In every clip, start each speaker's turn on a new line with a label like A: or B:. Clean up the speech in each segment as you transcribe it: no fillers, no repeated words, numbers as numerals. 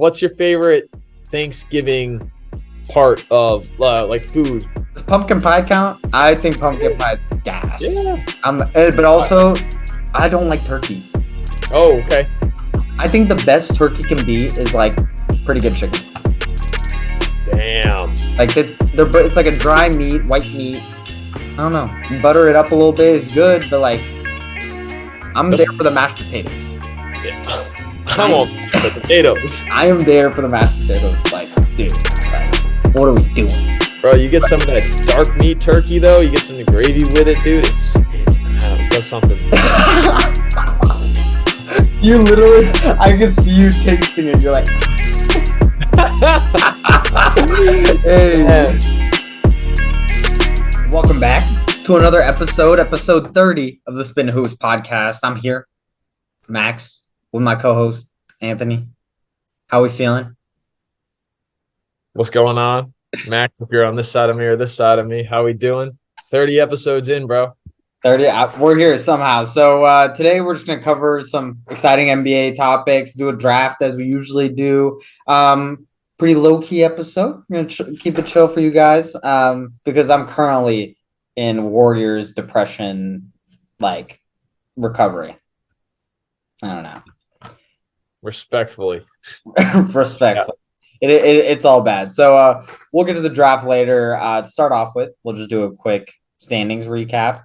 A: what's your favorite Thanksgiving part of like food?
B: Does pumpkin pie count? I think pumpkin pie is gas.
A: Yeah.
B: But also, I don't like turkey.
A: Oh, okay.
B: I think the best turkey can be is like pretty good chicken.
A: Damn.
B: Like it's like a dry meat, white meat. I don't know. Butter it up a little bit is good, but like I'm there for the mashed potatoes.
A: I want the potatoes.
B: I am there for the mashed potatoes. Like, dude, like, what are we doing?
A: Bro, you get some of that dark meat turkey though. You get some of the gravy with it, dude. It does something.
B: You literally, I can see you tasting it. You're like, hey. Welcome back to another episode 30 of the Spittin Hoops podcast. I'm here, Max, with my co-host, Anthony. How we feeling?
A: What's going on? Max, if you're on this side of me or this side of me, how we doing? 30 episodes in, bro.
B: 30. We're here somehow. So today we're just going to cover some exciting NBA topics, do a draft as we usually do. Pretty low-key episode. We're going to keep it chill for you guys because I'm currently in Warriors depression, like, recovery. I don't know.
A: Respectfully.
B: Respectfully. Yeah. It's all bad. So we'll get to the draft later. To start off with, we'll just do a quick standings recap.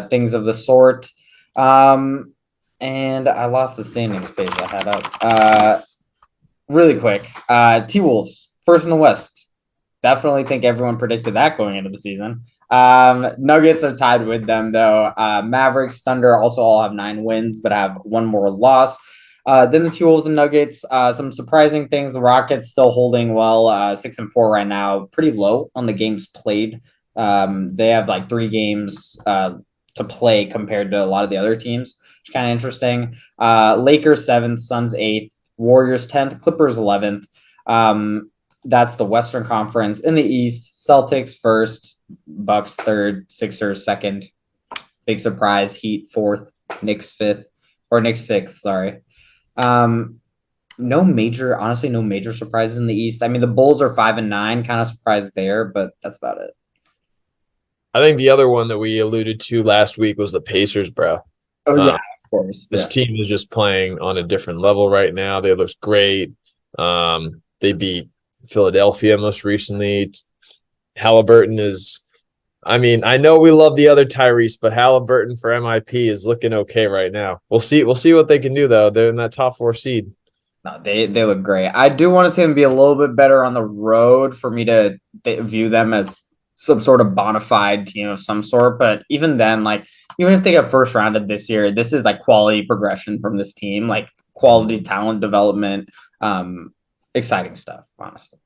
B: Things of the sort. And I lost the standings page I had up. Really quick. T-Wolves, first in the West. Definitely think everyone predicted that going into the season. Nuggets are tied with them, though. Mavericks, Thunder also all have 9 wins, but have one more loss. Then the T-Wolves and Nuggets, some surprising things. The Rockets still holding well, 6-4 right now. Pretty low on the games played. They have like 3 games to play compared to a lot of the other teams, which is kind of interesting. Lakers 7th, Suns 8th, Warriors 10th, Clippers 11th. That's the Western Conference. In the East, Celtics 1st, Bucks 3rd, Sixers 2nd. Big surprise, Heat 4th, Knicks 5th, or Knicks 6th, sorry. No major surprises in the East. I mean, the Bulls are 5-9, kind of surprised there, but that's about it.
A: I think the other one that we alluded to last week was the Pacers, bro.
B: Oh, yeah, of course.
A: This team is just playing on a different level right now. They look great. They beat Philadelphia most recently. Halliburton is, I mean, I know we love the other Tyrese, but Halliburton for MIP is looking okay right now. We'll see what they can do, though. They're in that top 4 seed.
B: No, they look great. I do want to see them be a little bit better on the road for me to view them as some sort of bona fide team of some sort. But even then, like, even if they get first rounded this year, this is like quality progression from this team, like quality talent development, exciting stuff, honestly.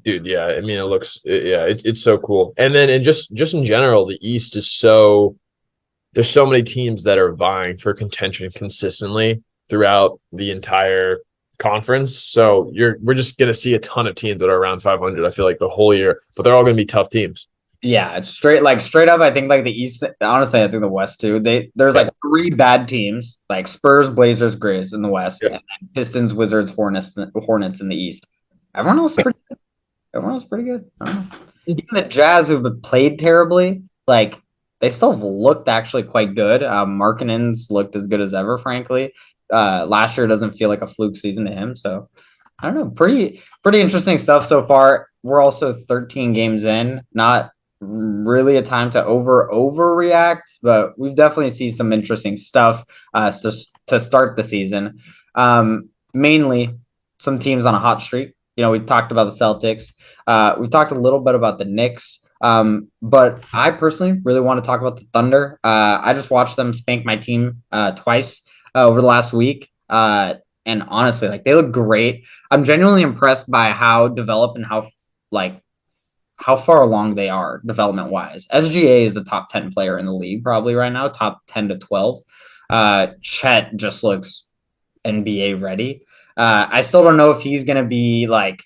A: Dude, yeah. I mean, it's so cool. And then just in general, the East is there's so many teams that are vying for contention consistently throughout the entire conference. So we're just going to see a ton of teams that are around 500, I feel like, the whole year, but they're all going to be tough teams.
B: Yeah, straight up, I think like the East, honestly, I think the West too. There's like 3 bad teams, like Spurs, Blazers, Grizz in the West, and then Pistons, Wizards, Hornets in the East. Everyone else is pretty good. I don't know. Even the Jazz, who've played terribly, like they still have looked actually quite good. Markkanen's looked as good as ever, frankly. Last year doesn't feel like a fluke season to him, so I don't know. Pretty interesting stuff so far. We're also 13 games in, not really a time to overreact, but we've definitely seen some interesting stuff to start the season. Mainly some teams on a hot streak. You know, we talked about the Celtics. We talked a little bit about the Knicks. But I personally really want to talk about the Thunder. I just watched them spank my team twice over the last week. And honestly, like, they look great. I'm genuinely impressed by how developed and how far along they are development wise. SGA is the top 10 player in the league probably right now, top 10 to 12. Chet just looks NBA ready. I still don't know if he's going to be like,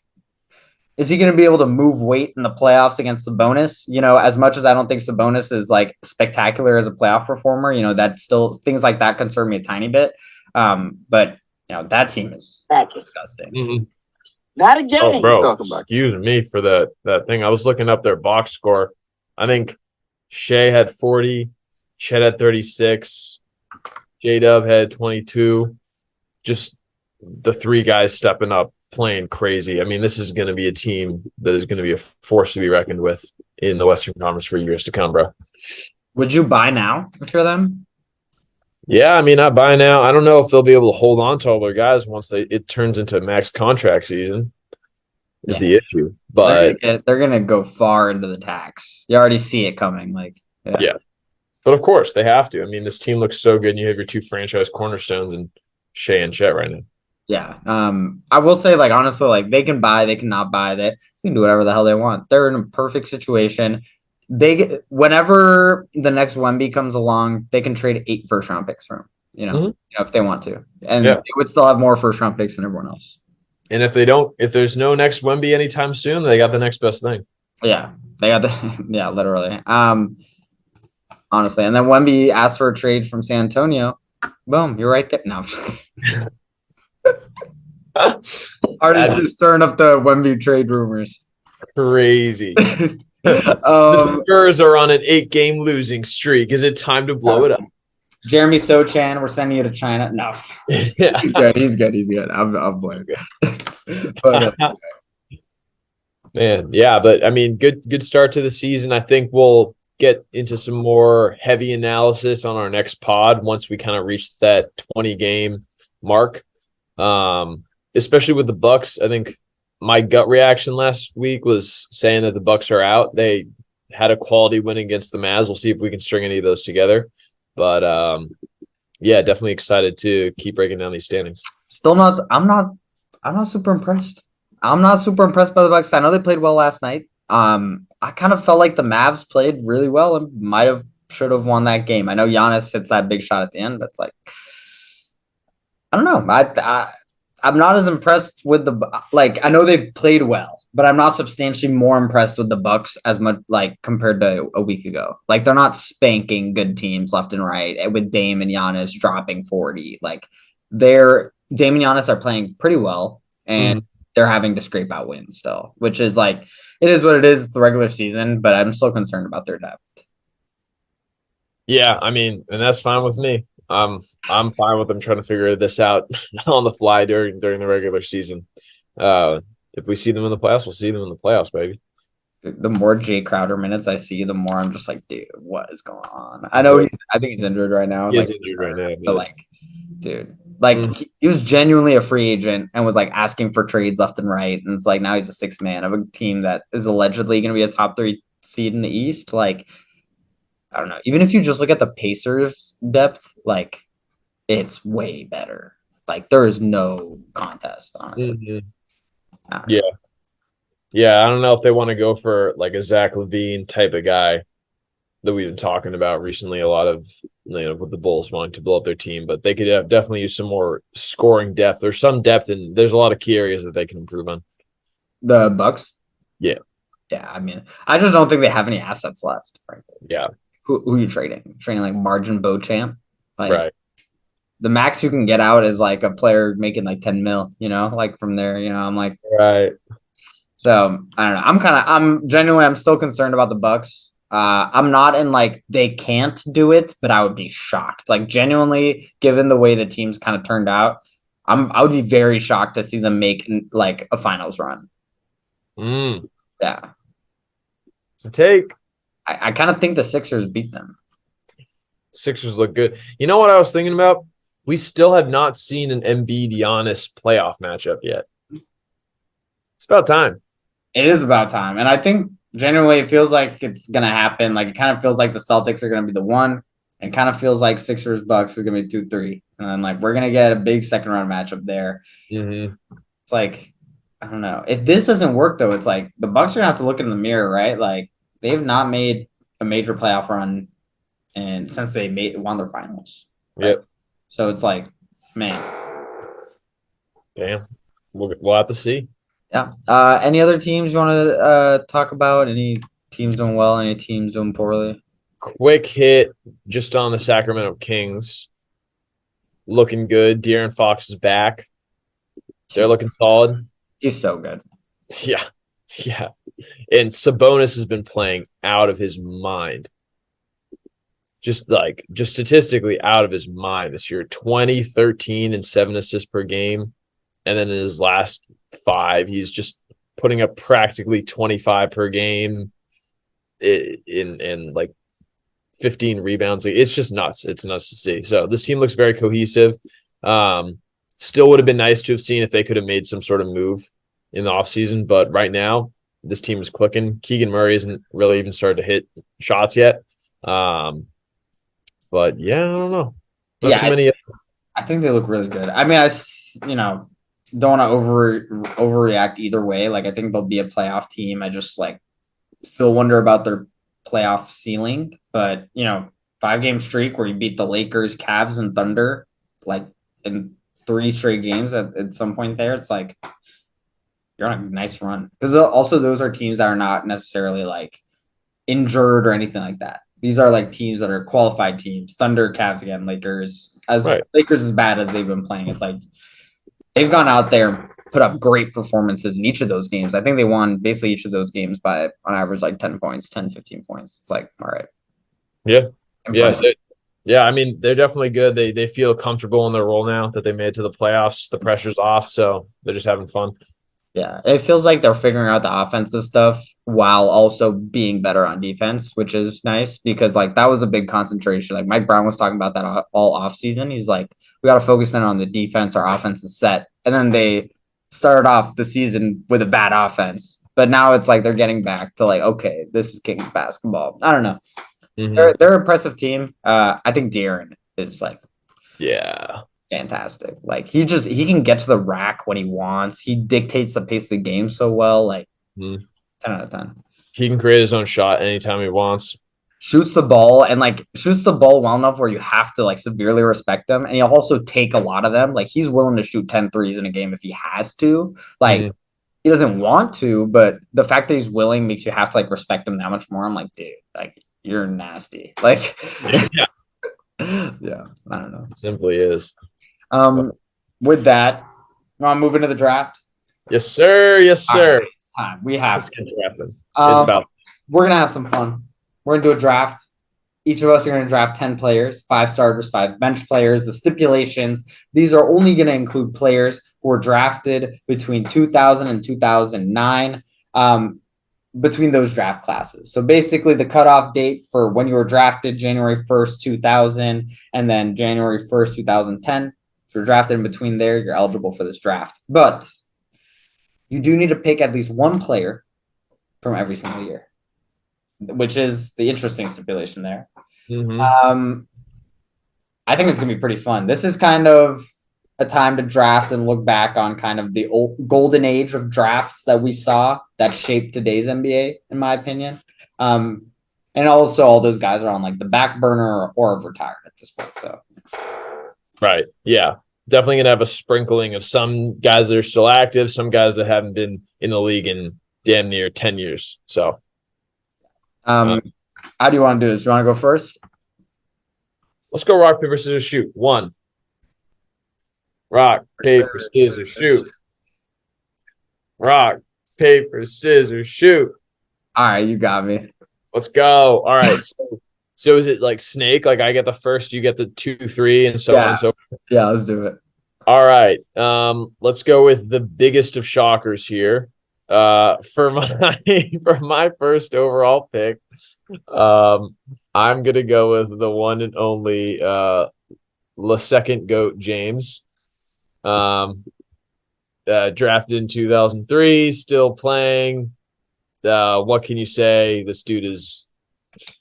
B: is he going to be able to move weight in the playoffs against Sabonis? You know, as much as I don't think Sabonis is like spectacular as a playoff performer, you know, that still, things like that concern me a tiny bit. But That team is disgusting.
A: Mhm.
C: Not a game.
A: Oh, bro,
C: Talking about.
A: excuse me for that thing. I was looking up their box score. I think Shea had 40, Chet had 36, J-Dub had 22. Just the three guys stepping up, playing crazy. I mean, this is going to be a team that is going to be a force to be reckoned with in the Western Conference for years to come, bro.
B: Would you buy now if you're them?
A: Yeah, I mean, I buy now. I don't know if they'll be able to hold on to all their guys once it turns into max contract season. Is the issue, but
B: they're gonna go far into the tax. You already see it coming.
A: Yeah. But of course they have to. I mean, this team looks so good, and you have your two franchise cornerstones and Shea and Chet right now.
B: Yeah. I will say, honestly, they can buy, they cannot buy. They can do whatever the hell they want. They're in a perfect situation. Whenever the next Wemby comes along, they can trade 8 first-round picks for him. If they want to, and they would still have more first-round picks than everyone else.
A: And if there's no next Wemby anytime soon, they got the next best thing.
B: Yeah, they got literally. Honestly, and then Wemby asked for a trade from San Antonio. Boom, you're right there. No. Artist is stirring up the Wemby trade rumors.
A: Crazy. The Spurs are on an 8-game losing streak. Is it time to blow it up?
B: Jeremy Sochan, we're sending you to China. No, he's good. He's good. I'll blame him. But
A: man, yeah, but I mean, good start to the season. I think we'll get into some more heavy analysis on our next pod once we kind of reach that 20-game mark. Especially with the Bucks, I think my gut reaction last week was saying that the Bucks are out. They had a quality win against the Mavs. We'll see if we can string any of those together. But yeah, definitely excited to keep breaking down these standings.
B: Still not. I'm not super impressed. I'm not super impressed by the Bucks. I know they played well last night. I kind of felt like the Mavs played really well and should have won that game. I know Giannis hits that big shot at the end, but it's like, I don't know. I'm not as impressed with I know they've played well, but I'm not substantially more impressed with the Bucks as much compared to a week ago. They're not spanking good teams left and right with Dame and Giannis dropping 40. Dame and Giannis are playing pretty well, and they're having to scrape out wins still, which is it is what it is. It's the regular season, but I'm still concerned about their depth.
A: Yeah, I mean, and that's fine with me. I'm fine with them trying to figure this out on the fly during the regular season. If we see them in the playoffs, we'll see them in the playoffs, baby.
B: The more Jay Crowder minutes I see, the more I'm just like, dude, what is going on? I know I think he's injured right now.
A: He's injured right now,
B: but dude, he was genuinely a free agent and was asking for trades left and right, and it's now he's a sixth man of a team that is allegedly going to be a top 3 seed in the East. I don't know. Even if you just look at the Pacers' depth, it's way better. There is no contest, honestly.
A: Yeah. Yeah, I don't know if they want to go for a Zach LaVine type of guy that we've been talking about recently. A lot of with the Bulls wanting to blow up their team, but they could definitely use some more scoring depth or some depth, and there's a lot of key areas that they can improve on.
B: The Bucks?
A: Yeah.
B: Yeah, I mean, I just don't think they have any assets left, frankly.
A: Yeah.
B: Who are you trading? Trading Margin Beauchamp?
A: Right.
B: The max you can get out is a player making 10 mil, from there, I'm
A: right.
B: So I don't know. I'm still concerned about the Bucks. I'm not in they can't do it, but I would be shocked. Genuinely, given the way the teams kind of turned out, I would be very shocked to see them make a finals run. Yeah.
A: It's a take.
B: I kind of think the Sixers beat them.
A: Sixers look good. You know what I was thinking about? We still have not seen an Embiid Giannis playoff matchup yet. It's about time.
B: It is about time. And I think genuinely it feels like it's going to happen. It kind of feels like the Celtics are going to be the 1. And kind of feels like Sixers Bucks is going to be 2-3. And then we're going to get a big second round matchup there.
A: Mm-hmm.
B: It's I don't know. If this doesn't work though, it's the Bucks are going to have to look in the mirror, right? They've not made a major playoff run and since they won their finals.
A: Right? Yep.
B: So it's man.
A: Damn. We'll have to see.
B: Yeah. Any other teams you want to talk about? Any teams doing well? Any teams doing poorly?
A: Quick hit just on the Sacramento Kings. looking good. De'Aaron Fox is back. They're
B: He's
A: looking solid.
B: he's so good.
A: Yeah. Yeah. And Sabonis has been playing out of his mind. Just statistically out of his mind this year. 20, 13, and 7 assists per game. And then in his last 5, he's just putting up practically 25 per game in like 15 rebounds. It's just nuts. It's nuts to see. So this team looks very cohesive. Still would have been nice to have seen if they could have made some sort of move in the offseason. But right now, this team is clicking. Keegan Murray isn't really even started to hit shots yet. But yeah, I don't know. Not
B: Yeah,
A: too many.
B: I think they look really good. I mean, don't want to overreact either way. Like, I think they'll be a playoff team. I just like still wonder about their playoff ceiling. But 5-game streak where you beat the Lakers, Cavs, and Thunder, like in 3 straight games at some point there, it's like you're on a nice run. Because also those are teams that are not necessarily like injured or anything like that. These are like teams that are qualified teams. Thunder, Cavs again, Lakers. As
A: Right.
B: Lakers as bad as they've been playing, it's like they've gone out there and put up great performances in each of those games. I think they won basically each of those games by on average like 10 points, 10, 15 points. It's like, all right.
A: Yeah. Yeah.
B: Impressive.
A: Yeah. I mean, they're definitely good. They feel comfortable in their role now that they made it to the playoffs. The pressure's off, so they're just having fun.
B: Yeah, it feels like they're figuring out the offensive stuff while also being better on defense, which is nice because like that was a big concentration. Like Mike Brown was talking about that all off season. He's like, we got to focus in on the defense. Our offense is set, and then they started off the season with a bad offense, but now it's like they're getting back to like, okay, this is kicking basketball. I don't know.
A: Mm-hmm.
B: They're an impressive team. I think De'Aaron is like
A: Yeah.
B: fantastic. Like he can get to the rack when he wants. He dictates the pace of the game so well. Like
A: Mm-hmm.
B: 10 out of 10.
A: He can create his own shot anytime he wants.
B: Shoots the ball and like shoots the ball well enough where you have to like severely respect him. And he'll also take a lot of them. Like he's willing to shoot 10 threes in a game if he has to. Like
A: Mm-hmm.
B: he doesn't want to, but the fact that he's willing makes you have to like respect him that much more. I'm like, dude, like you're nasty. Like
A: Yeah.
B: yeah, I don't know.
A: It simply is.
B: With that, you want to move into the draft?
A: Yes, sir. Yes,
B: All
A: sir.
B: right, it's time. We have
A: Let's get drafting. It's
B: Um,
A: about
B: we're gonna have some fun. We're gonna do a draft. Each of us are gonna draft 10 players, 5 starters, 5 bench players. The stipulations, these are only gonna include players who were drafted between 2000 and 2009, between those draft classes. So basically the cutoff date for when you were drafted, January 1st, 2000, and then January 1st, 2010. If you're drafted in between there, you're eligible for this draft. But you do need to pick at least one player from every single year, which is the interesting stipulation there.
A: mm-hmm.
B: I think it's going to be pretty fun. This is kind of a time to draft and look back on kind of the old golden age of drafts that we saw that shaped today's NBA, in my opinion. And also all those guys are on like the back burner or have retired at this point. So,
A: Right. Yeah. Definitely gonna have a sprinkling of some guys that are still active, some guys that haven't been in the league in damn near 10 years. So
B: how do you want to do this? You want to go first?
A: let's go rock, paper, scissors, shoot. 1. Rock, paper, scissors, shoot. Rock, paper, scissors, shoot.
B: All right, you got me.
A: Let's go. All right. So is it like snake? Like I get the first, you get the 2, 3, and so on and so forth?
B: Yeah, let's do it.
A: All right. Let's go with the biggest of shockers here. For my first overall pick, I'm gonna go with the one and only the second GOAT James. Drafted in 2003, still playing. What can you say? This dude is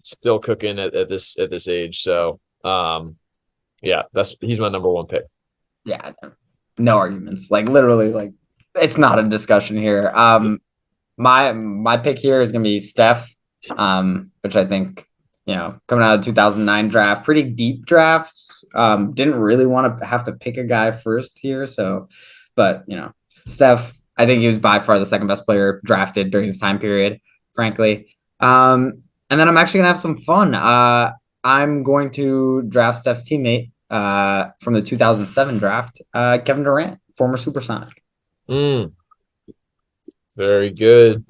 A: still cooking at this age. So yeah, he's my number 1 pick.
B: Yeah, no arguments. Like literally, like it's not a discussion here. My pick here is gonna be Steph, which I think coming out of 2009 draft, pretty deep drafts. Didn't really want to have to pick a guy first here, so but Steph, I think he was by far the second best player drafted during this time period, frankly. And then I'm actually gonna have some fun. I'm going to draft Steph's teammate, from the 2007 draft, Kevin Durant, former Supersonic.
A: Mm, very good.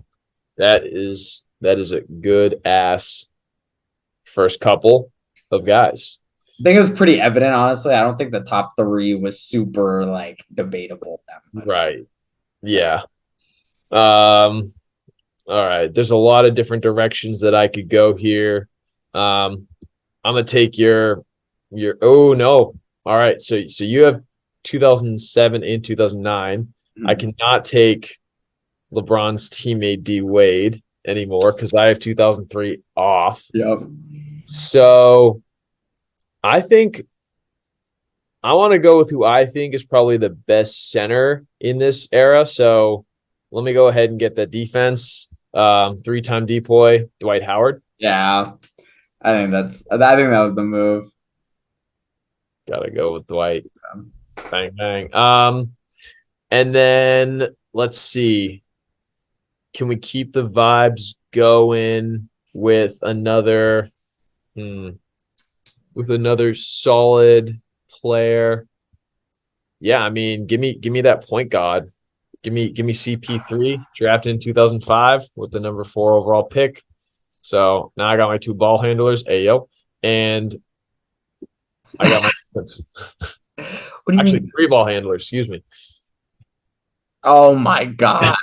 A: That is a good ass first couple of guys.
B: I think it was pretty evident, honestly. I don't think the top three was super like debatable that much.
A: Right. Yeah. Um, all right. There's a lot of different directions that I could go here. I'm gonna take your oh no. All right. So you have 2007 and 2009. I
B: Mhm.
A: cannot take LeBron's teammate D Wade anymore because I have 2003 off.
B: Yep.
A: So I think I want to go with who I think is probably the best center in this era. So let me go ahead and get that defense. Three-time depoy, Dwight Howard.
B: Yeah. I think that was the move.
A: Gotta go with Dwight.
B: Um,
A: Bang bang. And then let's see. Can we keep the vibes going with hmm, another solid player? Yeah, I mean, give me that point guard. Give me CP3 drafted in 2005 with the number 4 overall pick. So now I got my 2 ball handlers, ayo, and I got my
B: What do you
A: actually
B: mean?
A: 3 ball handlers. Excuse me.
B: Oh my God.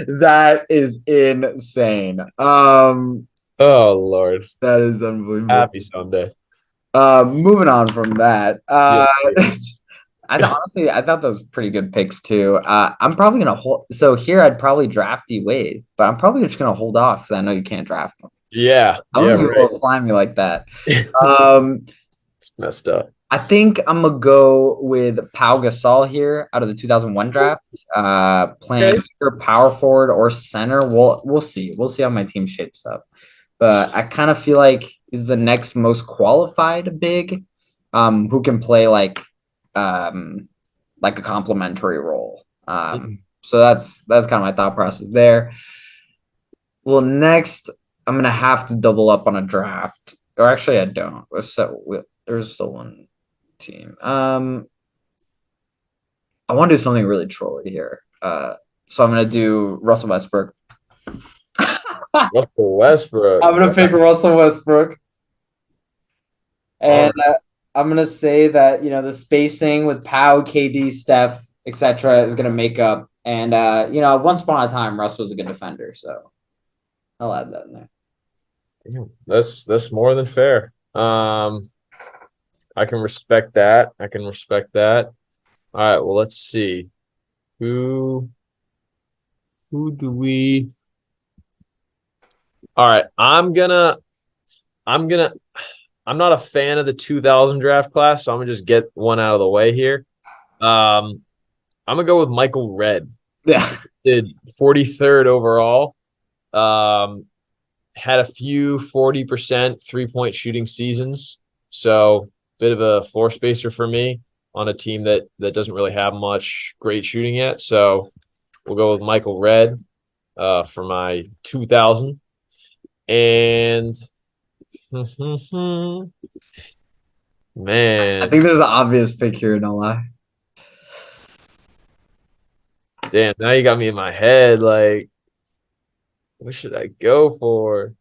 B: That is insane.
A: Oh Lord,
B: That is unbelievable.
A: happy Sunday.
B: Moving on from that.
A: Yeah,
B: Honestly, I thought those were pretty good picks too. I'm probably gonna hold. So here, I'd probably draft D Wade, but I'm probably just gonna hold off because I know you can't draft him.
A: yeah,
B: I'm
A: yeah,
B: gonna be a little
A: right.
B: slimy like that.
A: It's
B: Um,
A: messed up.
B: I think I'm gonna go with Pau Gasol here out of the 2001 draft. Playing
A: Okay.
B: either power forward or center. We'll see. We'll see how my team shapes up. But I kind of feel like he's the next most qualified big, who can play um, like a complementary role. So that's kind of my thought process there. Well, next I'm gonna have to double up on a draft, or actually I don't. There's still one team. I want to do something really trolly here. So I'm gonna do Russell Westbrook.
A: Russell Westbrook.
B: I'm gonna pick Russell Westbrook,
A: All
B: and I'm gonna say that the spacing with Pau, KD, Steph, etc. is gonna make up. And once upon a time, Russ was a good defender, so I'll add that in there.
A: right. That's more than fair. I can respect that. I can respect that. All right, well, let's see. Who who do we All right, I'm gonna I'm not a fan of the 2000 draft class, so I'm gonna just get one out of the way here. I'm gonna go with Michael Redd.
B: Yeah,
A: Did 43rd overall. Um, had a few 40% 3-point shooting seasons. So bit of a floor spacer for me on a team that doesn't really have much great shooting yet. So we'll go with Michael Redd for my 2000. And
B: I
A: man,
B: think there's an obvious pick here. No lie.
A: damn, now you got me in my head. Like, what should I go for?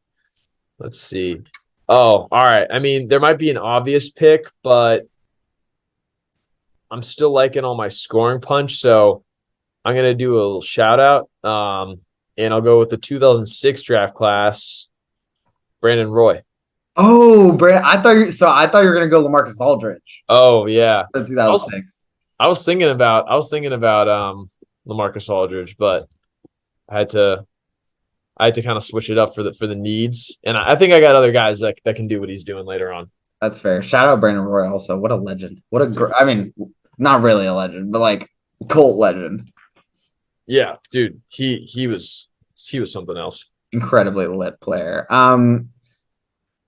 A: Let's see. Oh, all right. I mean, there might be an obvious pick, but I'm still liking all my scoring punch. So I'm gonna do a little shout out. And I'll go with the 2006 draft class, Brandon Roy.
B: Oh, Brandon, I thought you were gonna go LaMarcus Aldridge.
A: Oh yeah.
B: The
A: I was
B: 2006.
A: I was thinking about LaMarcus Aldridge, but I had to I had to kind of switch it up for the needs. And I think I got other guys that can do what he's doing later on.
B: That's fair. Shout out Brandon Roy also. What a legend. I mean, not really a legend, but like cult legend.
A: Yeah, dude, he was something else.
B: Incredibly lit player.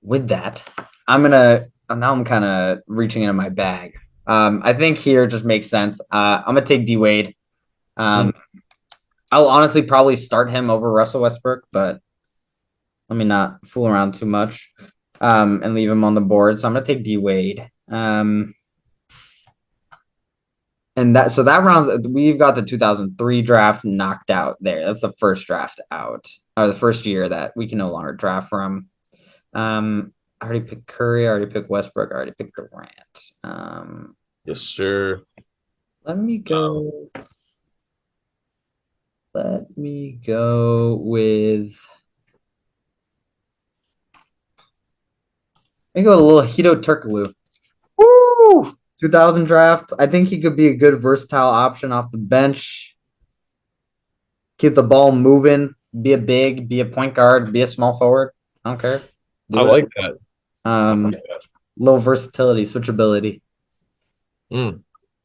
B: With that, now I'm kind of reaching into my bag. I think here just makes sense. I'm gonna take D Wade.
A: Mm.
B: Um, I'll honestly probably start him over Russell Westbrook, but let me not fool around too much. and leave him on the board. So I'm gonna take D Wade. And that rounds. We've got the 2003 draft knocked out there. That's the first draft out, or the first year that we can no longer draft from. I already picked Curry. I already picked Westbrook. I already picked Durant.
A: Yes, sir.
B: Let me go. Let me go with. Let me go with a little Hito Turkoglu.
A: Woo!
B: 2000 draft. I think he could be a good versatile option off the bench. Keep the ball moving. Be a big. Be a point guard. Be a small forward. I don't care.
A: I
B: Do it.
A: like that.
B: Low versatility, switchability.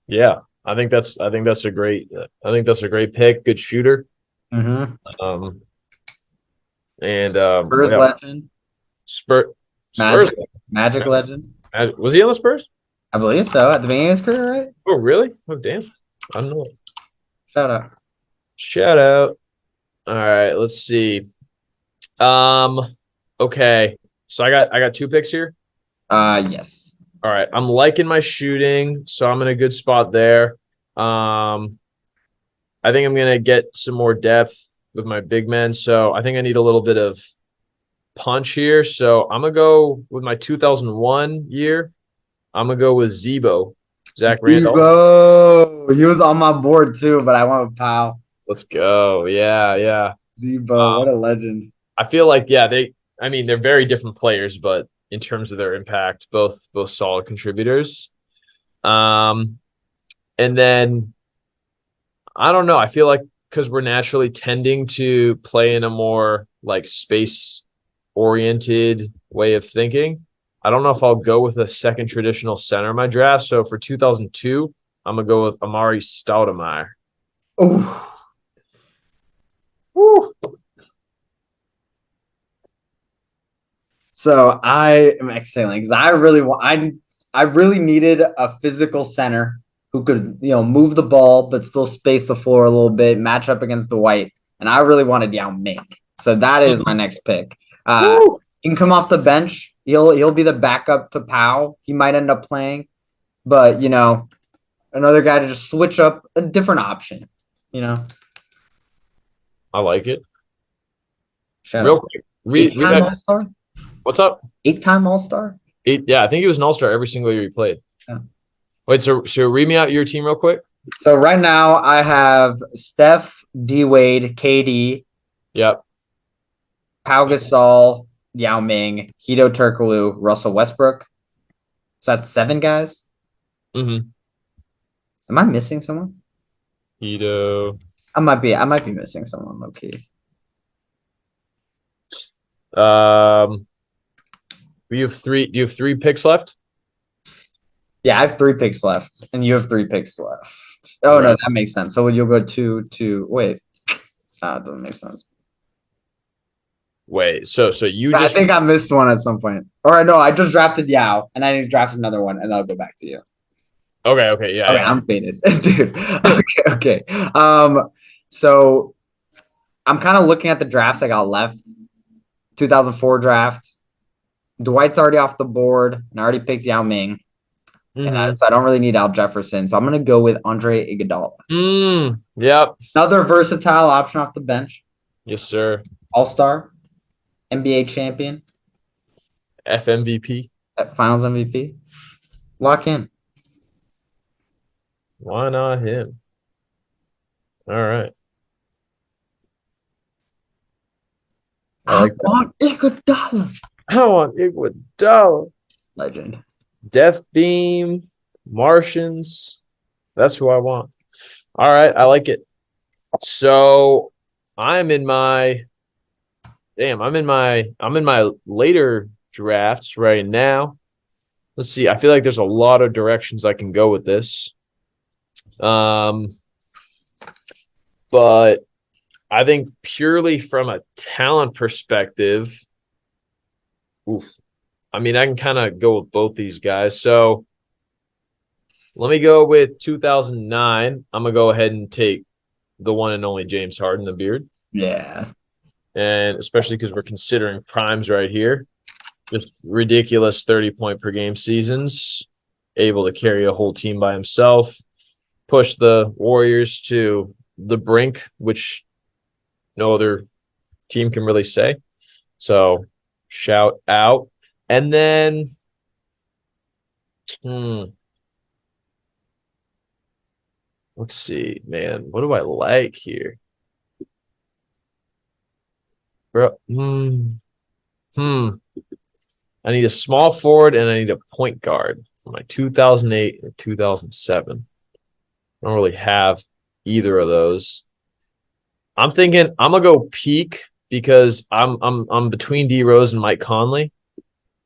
A: Yeah, I think that's a great pick. Good shooter.
B: Mm-hmm.
A: Um, and
B: Spurs
A: yeah,
B: legend.
A: Spurs.
B: Magic legend.
A: Was he on the Spurs?
B: I believe so. At the beginning of his career, right?
A: Oh, really? Oh, damn. I don't know.
B: Shout out.
A: Shout out. All right, let's see. Um, okay. So I got two picks here.
B: Yes.
A: All right. I'm liking my shooting, so I'm in a good spot there. Um, I think I'm gonna get some more depth with my big men. So I think I need a little bit of punch here. So I'm gonna go with my 2001 year. I'm gonna go with Zebo, Zach Randolph.
B: Zebo. He was on my board too, but I went with Powell.
A: Let's go. Yeah, yeah.
B: Zebo, what a legend.
A: I feel like I mean they're very different players, but in terms of their impact, both solid contributors. Um, and then I don't know. I feel like because we're naturally tending to play in a more like space oriented way of thinking. I don't know if I'll go with a second traditional center in my draft. So for 2002, I'm gonna go with Amari Stoudemire.
B: Oh,
A: Woo.
B: so I am exhaling because I really want. I really needed a physical center who could move the ball but still space the floor a little bit, match up against the white, and I really wanted Yao Ming. So that is my next pick.
A: Woo.
B: He can come off the bench. He'll be the backup to Powell. He might end up playing, but another guy to just switch up a different option. You know,
A: I like it.
B: shout
A: Real
B: out.
A: quick, read
B: Eight-time
A: that.
B: All Star.
A: What's up?
B: 8-time All Star.
A: Yeah, I think he was an all star every single year he played.
B: Yeah.
A: Wait, so read me out your team real quick.
B: So right now I have Steph, D Wade, KD,
A: Yep.
B: Pau Gasol, Yao Ming, Hito Turkoglu, Russell Westbrook. So that's 7 guys.
A: Mm-hmm.
B: Am I missing someone?
A: Hito.
B: I might be missing someone, low key.
A: Um, do you have three picks left?
B: Yeah, I have 3 picks left, and you have 3 picks left. Oh no,
A: Right.
B: that makes sense. So you'll go 2. Wait, that doesn't make sense.
A: Wait, so you
B: I
A: just
B: think I missed one at some point. Or no, I just drafted Yao, and I need to draft another one, and I'll go back to you.
A: okay, yeah,
B: Okay,
A: yeah.
B: I'm faded, dude. Okay. So I'm kind of looking at the drafts I got left. 2004 draft. Dwight's already off the board, and I already picked Yao Ming.
A: Mm-hmm.
B: So I don't really need Al Jefferson. So I'm gonna go with Andre Iguodala.
A: Yep.
B: Another versatile option off the bench.
A: Yes, sir.
B: All-star, NBA champion,
A: FMVP.
B: Finals MVP. Lock in.
A: Why not him? All right. I like that.
B: want Iguodala.
A: I want Iguodala.
B: Legend.
A: Death Beam, Martians. That's who I want. All right, I like it. So I'm in my I'm in my later drafts right now. Let's see. I feel like there's a lot of directions I can go with this. Um, but I think purely from a talent perspective, oof, I mean, I can kind of go with both these guys. So let me go with 2009. I'm gonna go ahead and take the one and only James Harden, the beard,
B: Yeah.
A: and especially because we're considering primes right here. just ridiculous 30-point per game seasons, able to carry a whole team by himself, push the Warriors to the brink, which no other team can really say. So shout out. And then let's see, man. What do I like here? Bro, I need a small forward and I need a point guard for my 2008 and 2007. I don't really have either of those. I'm thinking I'm gonna go peak because I'm between D Rose and Mike Conley,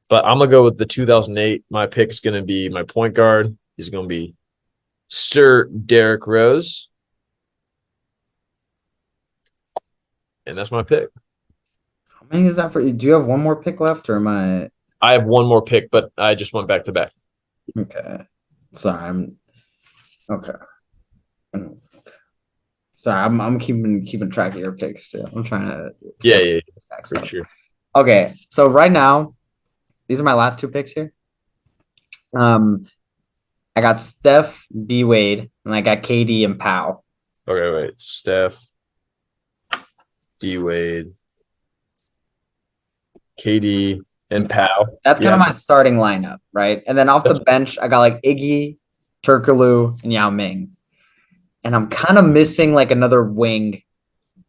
A: but I'm gonna go with the 2008. My pick is gonna be my point guard. He's gonna be Sir Derrick Rose, and that's my pick.
B: How many is that for you? Do you have one more pick left, or am I?
A: I have one more pick, but I just went back to back.
B: Okay. Sorry, I'm okay. Sorry, I'm keeping track of your picks too. I'm trying to
A: Yeah, for sure.
B: Okay, so right now, these are my last two picks here. I got Steph, D Wade, and I got KD and Powell.
A: Okay, wait. Steph, D Wade, KD, and Powell.
B: That's kind of my starting lineup, right? And then off the bench, I got like Iggy, Turkoglu, and Yao Ming. And I'm kind of missing like another wing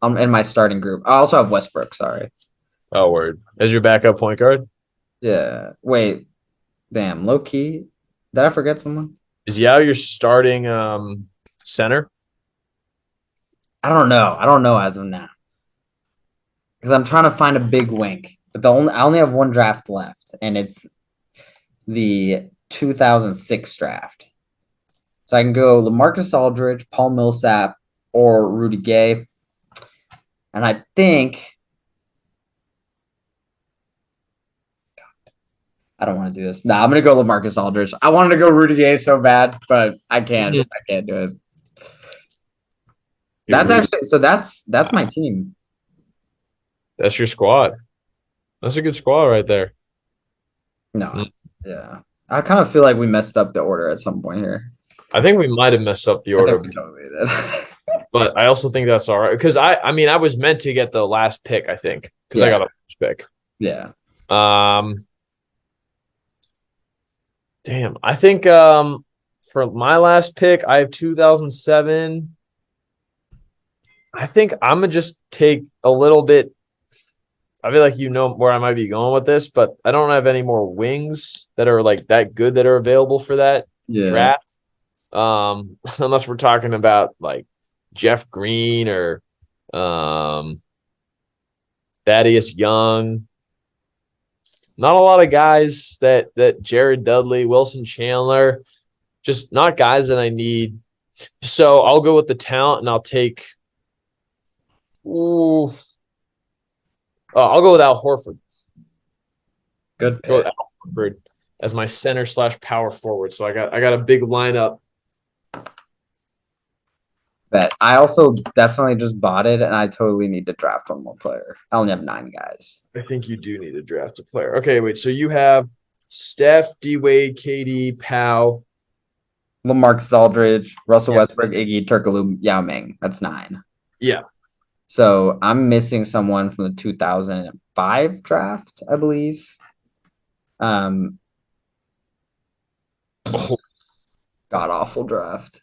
B: in my starting group. I also have Westbrook, sorry.
A: Oh, word. As your backup point guard?
B: Yeah. Wait. Damn, low key. Did I forget someone?
A: Is Yao your starting center?
B: I don't know. I don't know as of now. Because I'm trying to find a big wing. But I only have one draft left, and it's the 2006 draft. So I can go LaMarcus Aldridge, Paul Millsap, or Rudy Gay. And I think I don't want to do this. No, I'm gonna go LaMarcus Aldridge. I wanted to go Rudy Gay so bad, but I can't. I can't do it. That's actually so. That's my team.
A: That's your squad. That's a good squad right there.
B: No, yeah. I kind of feel like we messed up the order at some point here.
A: I think we might have messed up the order.
B: We totally did.
A: But I also think that's all right because I mean I was meant to get the last pick. I think because I got the first pick.
B: Yeah.
A: Damn. I think for my last pick, I have 2007. I think I'm gonna just take a little bit. I feel like you know where I might be going with this, but I don't have any more wings that are like that good that are available for that draft. Unless we're talking about like Jeff Green or Thaddeus Young. Not a lot of guys that Jared Dudley, Wilson Chandler, just not guys that I need. So I'll go with the talent and I'll take. I'll go with Al Horford.
B: Good pick.
A: Go with Al Horford as my center / power forward. So I got a big lineup.
B: That I also definitely just bought it, and I totally need to draft one more player. I only have 9 guys.
A: I think you do need to draft a player. Okay, wait. So you have Steph, D Wade, KD, Powell,
B: LaMarcus Aldridge, Russell Westbrook, Iggy, Turkoglu, Yao Ming. That's 9.
A: Yeah.
B: So I'm missing someone from the 2005 draft, I believe. God awful draft.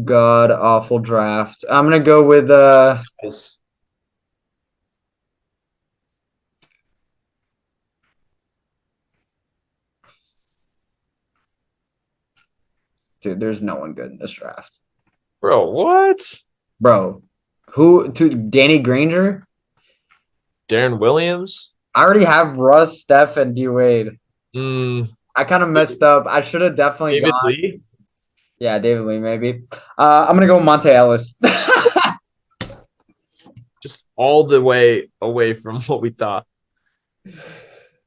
B: God awful draft. I'm gonna go with dude, there's no one good in this draft.
A: Bro, what?
B: Bro. Who to Danny Granger?
A: Darren Williams?
B: I already have Russ, Steph, and D Wade. I kind of messed up. I should have definitely
A: David
B: gone.
A: Lee?
B: Yeah, David Lee, maybe. I'm gonna go Monte Ellis.
A: Just all the way away from what we thought.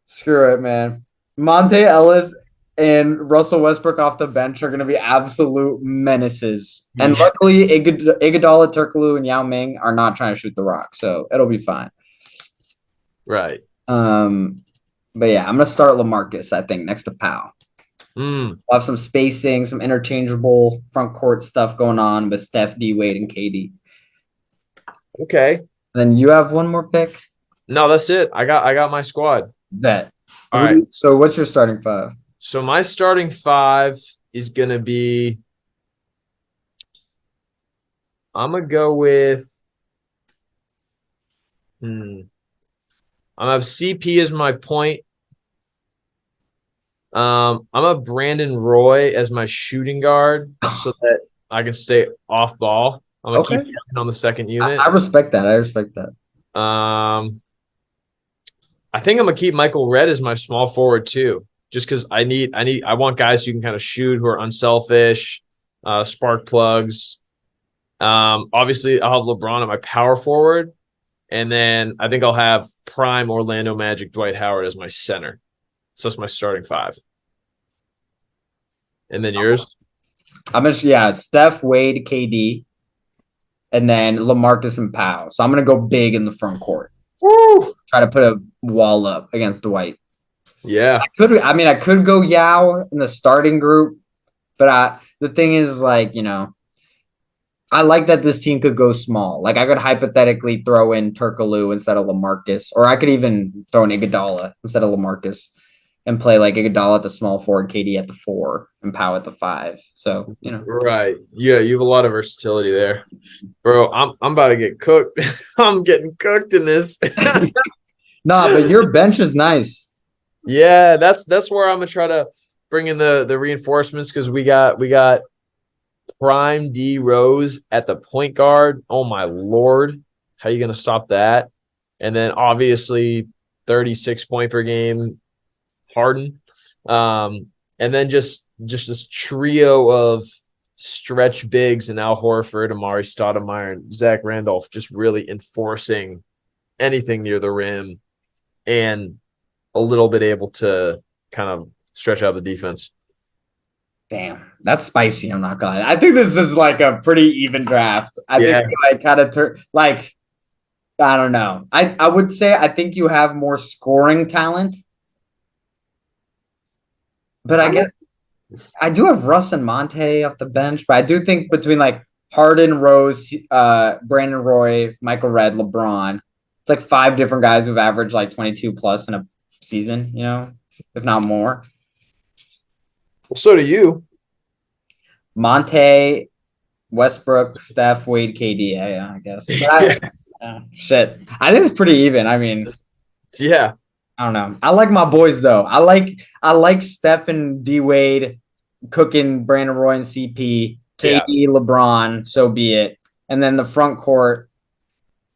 B: Screw it, man. Monte Ellis and Russell Westbrook off the bench are gonna be absolute menaces. And luckily, Iguodala, Turkoglu, and Yao Ming are not trying to shoot the rock, so it'll be fine.
A: Right.
B: But yeah, I'm gonna start LaMarcus, I think, next to Powell.
A: Mm,
B: We'll have some spacing, some interchangeable front court stuff going on with Steph, D Wade, and KD.
A: okay.
B: Then you have one more pick?
A: No, that's it. I got my squad.
B: Bet.
A: All right.
B: So what's your starting five?
A: So my starting five is gonna be. I'm gonna go with. I'm gonna have CP as my point. I'm a Brandon Roy as my shooting guard so that I can stay off ball. I'm gonna keep
B: Okay.
A: working on the second
B: I
A: unit.
B: respect that. I respect that.
A: Um, I think I'm gonna keep Michael Redd as my small forward too, just because I want guys who can kind of shoot, who are unselfish, spark plugs. Obviously, I'll have LeBron at my power forward, and then I think I'll have prime Orlando Magic Dwight Howard as my center. So that's my starting five. And then yours?
B: Yeah, Steph, Wade, KD, and then LaMarcus and Powell. So I'm gonna go big in the front court.
A: Woo!
B: Try to put a wall up against Dwight.
A: Yeah.
B: I could go Yao in the starting group, but the thing is, like, I like that this team could go small. Like, I could hypothetically throw in Turkaloo instead of LaMarcus, or I could even throw in Iguodala instead of LaMarcus and play like Iguodala at the small forward, KD at the 4, and Powell at the 5. So,
A: Right. Yeah, you have a lot of versatility there. Bro, I'm about to get cooked. I'm getting cooked in this.
B: Nah, but your bench is nice.
A: Yeah, that's where I'm gonna try to bring in the reinforcements because we got prime D Rose at the point guard. Oh my lord. How you gonna stop that? And then obviously 36 point per game Harden. And then just this trio of stretch bigs and Al Horford, Amari Stoudemire, and Zach Randolph just really enforcing anything near the rim and a little bit able to kind of stretch out the defense.
B: Damn, that's spicy. I'm not gonna lie. I think this is like a pretty even draft. I think
A: Yeah.
B: you like kind of like I don't know. I would say I think you have more scoring talent, but I
A: I'm
B: guess I do have Russ and Monte off the bench. But I do think between like Harden, Rose, Brandon Roy, Michael Redd, LeBron, it's like 5 different guys who've averaged like 22 plus in a season. If not more.
A: well, so do you.
B: Monte, Westbrook, Steph, Wade, KD. Yeah, I guess.
A: Yeah.
B: Shit. I think it's pretty even. I mean,
A: Yeah.
B: I don't know. I like my boys though. I like Steph and D Wade cooking Brandon Roy and CP,
A: Yeah.
B: KD, LeBron, so be it. And then the front court,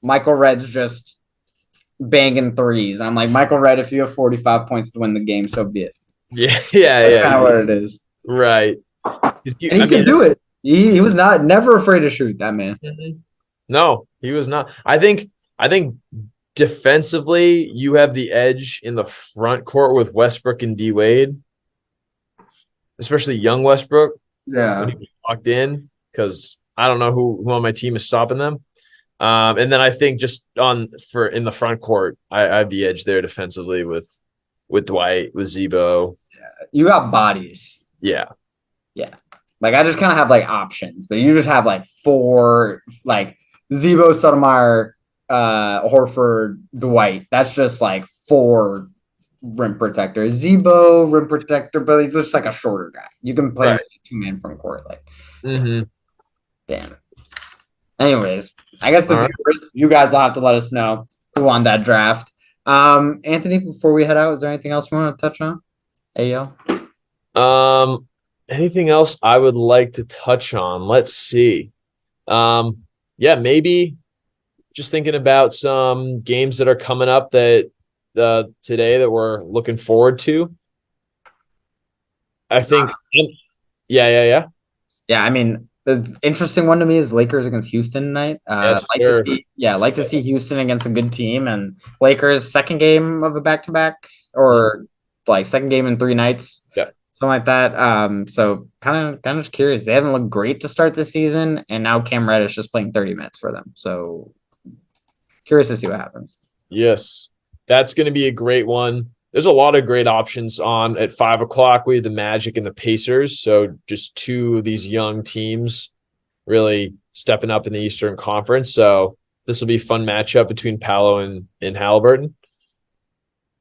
B: Michael Redd's just banging threes. I'm like, Michael Redd, if you have 45 points to win the game, so be it.
A: Yeah. Yeah.
B: That's
A: Yeah.
B: kind of what it is.
A: Right.
B: And he can do it. He was never afraid to shoot, that man.
A: No, he was not. I think defensively, you have the edge in the front court with Westbrook and D Wade, especially young Westbrook when
B: Yeah.
A: he walked in, because I don't know who on my team is stopping them. And then I think just for in the front court, I have the edge there defensively with Dwight, with Zebo.
B: You got bodies.
A: Yeah.
B: Yeah. Like I just kind of have like options, but you just have like 4 like Zebo, Sotomayor, Horford, Dwight. That's just like 4 rim protectors. Zebo, rim protector, but he's just like a shorter guy. You can play
A: Right.
B: 2-man front court. Like,
A: Mm-hmm.
B: damn. Anyways, I guess the
A: All right.
B: viewers, you guys will have to let us know who won that draft. Anthony, before we head out, is there anything else you want to touch on? Ayo.
A: Anything else I would like to touch on? Let's see. Yeah, maybe just thinking about some games that are coming up that today that we're looking forward to. I think, yeah.
B: Yeah, I mean, the interesting one to me is Lakers against Houston tonight.
A: Yes, sir.
B: Like to see Houston against a good team and Lakers second game of a back to back or like second game in 3 nights.
A: Yeah.
B: Something like that. So kind of just curious. They haven't looked great to start this season, and now Cam Reddish just playing 30 minutes for them. So curious to see what happens.
A: Yes, that's going to be a great one. there's a lot of great options on at 5 o'clock. We have the Magic and the Pacers. So just two of these young teams really stepping up in the Eastern Conference. So this will be a fun matchup between Paolo and Halliburton.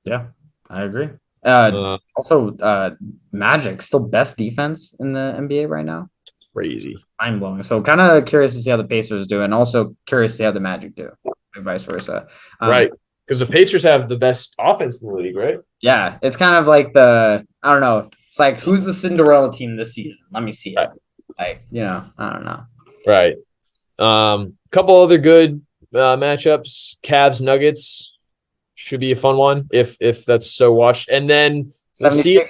B: Yeah, I agree.
A: Uh,
B: Also, Magic still best defense in the NBA right now.
A: Crazy.
B: Mind blowing. So kind of curious to see how the Pacers do, and also curious to see how the Magic do, and vice versa.
A: Right. Because the Pacers have the best offense in the league, right?
B: Yeah, it's kind of like I don't know. It's like who's the Cinderella team this season? Let me see it.
A: Right.
B: Like I don't know.
A: Right. Couple other good matchups. Cavs Nuggets should be a fun one if that's so watched. And then we'll see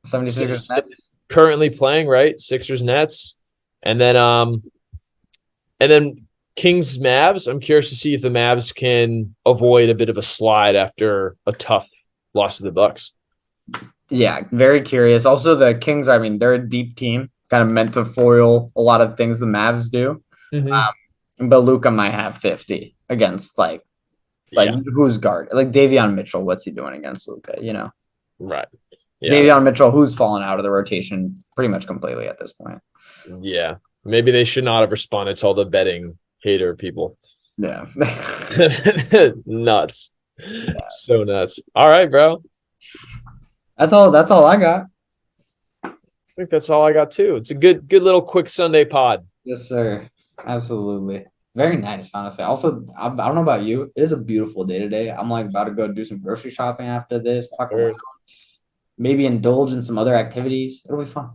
B: 76ers Nets.
A: currently playing, right? Sixers Nets. And then Kings Mavs. I'm curious to see if the Mavs can avoid a bit of a slide after a tough loss to the Bucks.
B: Yeah, very curious. Also, the Kings, I mean, they're a deep team, kind of meant to foil a lot of things the Mavs do. But Luka might have 50 against who's guard? Like Davion Mitchell, what's he doing against Luka,
A: Right. Yeah.
B: Davion Mitchell, who's fallen out of the rotation pretty much completely at this point.
A: Yeah. Maybe they should not have responded to all the betting hater people.
B: Yeah.
A: Nuts. Yeah. So nuts. All right, bro.
B: That's all I got.
A: I think that's all I got too. It's a good little quick Sunday pod.
B: Yes, sir. Absolutely. Very nice, honestly. Also, I don't know about you. It is a beautiful day today. I'm like about to go do some grocery shopping after this. Maybe indulge in some other activities. It'll be fun.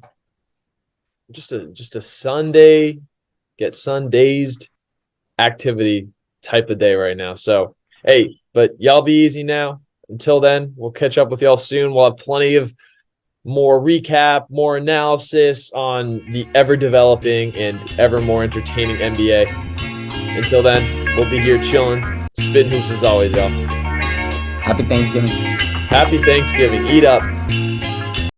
A: Just a Sunday, get sun dazed activity type of day right now. So hey, but y'all be easy now. Until then, we'll catch up with y'all soon. We'll have plenty of more recap, more analysis on the ever developing and ever more entertaining NBA. Until then, we'll be here chilling. Spittin Hoops as always, y'all.
B: Happy Thanksgiving.
A: Happy Thanksgiving. Eat up.